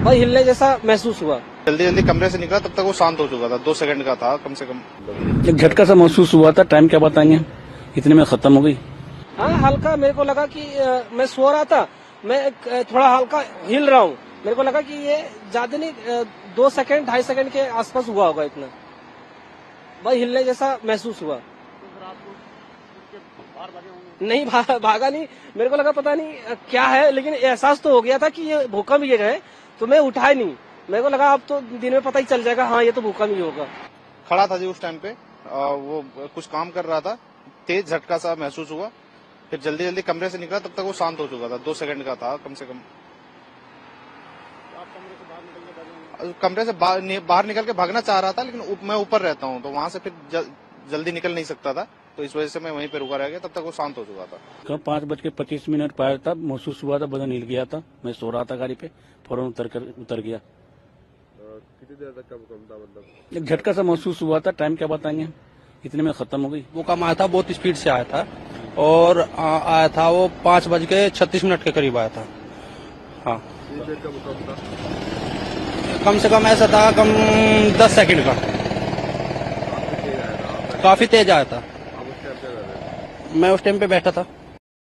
भाई हिलने जैसा महसूस हुआ। जल्दी जल्दी कमरे से निकला तब तक वो शांत हो चुका था। 2 सेकंड का था कम से कम। एक झटका सा महसूस हुआ था। टाइम क्या बताएंगे, इतने में खत्म हो गई। हाँ, हल्का मेरे को लगा कि मैं सो रहा था, मैं थोड़ा हल्का हिल रहा हूँ। मेरे को लगा कि ये ज्यादा नहीं 2 सेकंड 2.5 सेकंड के आसपास हुआ होगा इतना। भाई हिलने जैसा महसूस हुआ। नहीं भागा नहीं, मेरे को लगा पता नहीं क्या है, लेकिन एहसास तो हो गया था कि ये भूकंप ही है। तो मैं उठा ही नहीं, मेरे को लगा अब तो दिन में पता ही चल जाएगा, हाँ ये तो भूकंप ही होगा। खड़ा था जी उस टाइम पे, वो कुछ काम कर रहा था। तेज झटका सा महसूस हुआ, फिर जल्दी जल्दी कमरे से निकला तब तक वो शांत हो चुका था। 2 सेकंड का था कम से कम। कमरे से बाहर निकल के भागना चाह रहा था, लेकिन मैं ऊपर रहता हूँ तो वहां से फिर जल्दी निकल नहीं सकता था, तो इस वजह से मैं वहीं पे रुका रह गया। तब तक वो शांत हो चुका था। कब 5:25 पाया था, महसूस हुआ था, बदन हिल गया था। मैं सो रहा था गाड़ी पे, फौरन उतर गया। कितनी देर तक का भूकंप था? मतलब एक झटका सा महसूस हुआ था। टाइम क्या बताएंगे, इतने में खत्म हो गई। भूकंप आया था, बहुत स्पीड से आया था और आया था वो 5:36 के करीब आया था। हाँ, कितनी देर का भूकंप था? कम से कम ऐसा था, कम 10 सेकंड का। काफी तेज आया था। काफी तेज आया था। आप उस टाइम पे मैं उस टाइम पे बैठा था।